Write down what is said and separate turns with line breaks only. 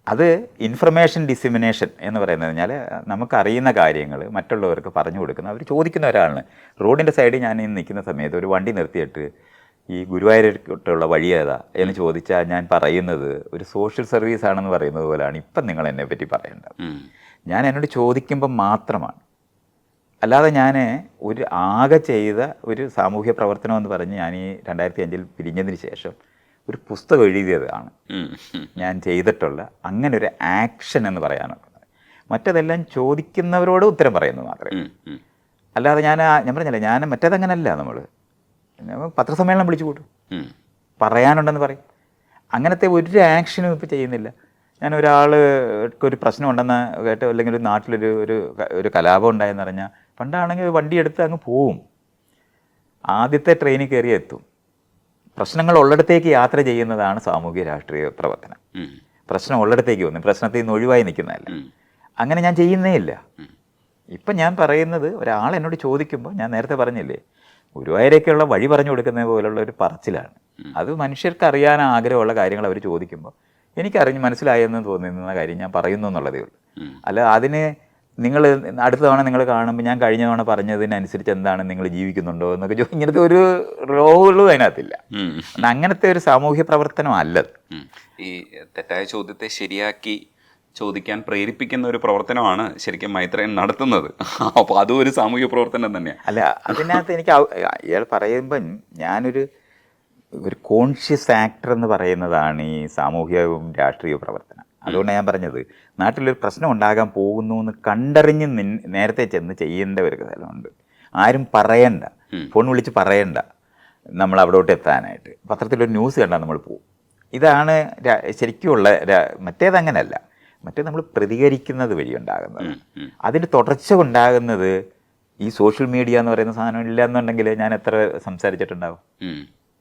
അത് information dissemination എന്ന് പറയുന്നത് കഴിഞ്ഞാൽ നമുക്കറിയുന്ന കാര്യങ്ങൾ മറ്റുള്ളവർക്ക് പറഞ്ഞു കൊടുക്കുന്ന അവർ ചോദിക്കുന്ന ഒരാളാണ്. റോഡിൻ്റെ സൈഡിൽ ഞാൻ ഇന്ന് നിൽക്കുന്ന സമയത്ത് ഒരു വണ്ടി നിർത്തിയിട്ട് ഈ ഗുരുവായൂരിലോട്ടുള്ള വഴി ഏതാ എന്ന് ചോദിച്ചാൽ ഞാൻ പറയുന്നത് ഒരു സോഷ്യൽ സർവീസ് ആണെന്ന് പറയുന്നത് പോലെയാണ് ഇപ്പം നിങ്ങൾ എന്നെ പറ്റി പറയേണ്ടത്. ഞാൻ എന്നോട് ചോദിക്കുമ്പം മാത്രമാണ്, അല്ലാതെ ഞാൻ ഒരു ആകെ ചെയ്ത ഒരു സാമൂഹ്യ പ്രവർത്തനം എന്ന് പറഞ്ഞ് ഞാൻ ഈ 2005 പിരിഞ്ഞതിന് ശേഷം ഒരു പുസ്തകം എഴുതിയതാണ് ഞാൻ ചെയ്തിട്ടുള്ള അങ്ങനെ ഒരു ആക്ഷൻ എന്ന് പറയാനുള്ളത്. മറ്റതെല്ലാം ചോദിക്കുന്നവരോട് ഉത്തരം പറയുന്നത് മാത്രമേ. അല്ലാതെ ഞാൻ പറഞ്ഞില്ല, ഞാൻ മറ്റേതങ്ങനല്ല. നമ്മൾ പത്രസമ്മേളനം വിളിച്ചു കൂട്ടും, പറയാനുണ്ടെന്ന് പറയും. അങ്ങനത്തെ ഒരു ആക്ഷനും ഇപ്പോൾ ചെയ്യുന്നില്ല. ഞാൻ ഒരാൾക്കൊരു പ്രശ്നം ഉണ്ടെന്ന് കേട്ടോ, അല്ലെങ്കിൽ ഒരു നാട്ടിലൊരു ഒരു കലാപം ഉണ്ടായെന്ന് പറഞ്ഞാൽ പണ്ടാണെങ്കിൽ വണ്ടി എടുത്ത് അങ്ങ് പോവും, ആദ്യത്തെ ട്രെയിനിൽ കയറി എത്തും. പ്രശ്നങ്ങൾ ഉള്ളിടത്തേക്ക് യാത്ര ചെയ്യുന്നതാണ് സാമൂഹ്യ രാഷ്ട്രീയ പ്രവർത്തനം. പ്രശ്നം ഉള്ളിടത്തേക്ക് വന്നു, പ്രശ്നത്തിൽ നിന്ന് ഒഴിവായി നിൽക്കുന്നതല്ല. അങ്ങനെ ഞാൻ ചെയ്യുന്നേ ഇല്ല. ഇപ്പം ഞാൻ പറയുന്നത്, ഒരാൾ എന്നോട് ചോദിക്കുമ്പോൾ ഞാൻ നേരത്തെ പറഞ്ഞില്ലേ, ഗുരുവായൂരേക്കുള്ള വഴി പറഞ്ഞു കൊടുക്കുന്ന പോലുള്ള ഒരു പറച്ചിലാണ്. അത് മനുഷ്യർക്ക് അറിയാൻ ആഗ്രഹമുള്ള കാര്യങ്ങൾ അവർ ചോദിക്കുമ്പോൾ എനിക്കറിഞ്ഞ് മനസ്സിലായെന്ന് തോന്നുന്ന കാര്യം ഞാൻ പറയുന്നു എന്നുള്ളതേ ഉള്ളൂ. അല്ല അതിന് നിങ്ങൾ അടുത്ത തവണ നിങ്ങൾ കാണുമ്പോൾ ഞാൻ കഴിഞ്ഞ തവണ പറഞ്ഞതിനനുസരിച്ച് എന്താണ് നിങ്ങൾ ജീവിക്കുന്നുണ്ടോ എന്നൊക്കെ ഇങ്ങനത്തെ ഒരു റോളും അതിനകത്തില്ല. അങ്ങനത്തെ ഒരു സാമൂഹ്യ പ്രവർത്തനം അല്ലത്.
ഈ തെറ്റായ ചോദ്യത്തെ ശരിയാക്കി ചോദിക്കാൻ പ്രേരിപ്പിക്കുന്ന ഒരു പ്രവർത്തനമാണ് ശരിക്കും മൈത്രേയൻ നടത്തുന്നത്. അപ്പോൾ അതും ഒരു സാമൂഹ്യ പ്രവർത്തനം തന്നെയാണ്.
അല്ല, അതിനകത്ത് എനിക്ക് ഇയാൾ പറയുമ്പം ഞാനൊരു കോൺഷ്യസ് ആക്ടർ എന്ന് പറയുന്നതാണ് ഈ സാമൂഹ്യവും രാഷ്ട്രീയ പ്രവർത്തനം. അതുകൊണ്ടാണ് ഞാൻ പറഞ്ഞത്, നാട്ടിലൊരു പ്രശ്നം ഉണ്ടാകാൻ പോകുന്നു എന്ന് കണ്ടറിഞ്ഞ് നേരത്തെ ചെന്ന് ചെയ്യേണ്ട ഒരു സ്ഥലമുണ്ട്. ആരും പറയണ്ട, ഫോൺ വിളിച്ച് പറയണ്ട നമ്മൾ അവിടോട്ട് എത്താനായിട്ട്. പത്രത്തിലൊരു ന്യൂസ് കണ്ടാൽ നമ്മൾ പോകും. ഇതാണ് ശരിക്കുമുള്ള. മറ്റേതങ്ങനല്ല. മറ്റേ നമ്മൾ പ്രതികരിക്കുന്നത് വഴി ഉണ്ടാകുന്നത്. അതിൻ്റെ തുടർച്ച ഉണ്ടാകുന്നത് ഈ സോഷ്യൽ മീഡിയ എന്ന് പറയുന്ന സാധനം ഇല്ല എന്നുണ്ടെങ്കിൽ ഞാൻ എത്ര സംസാരിച്ചിട്ടുണ്ടാവും.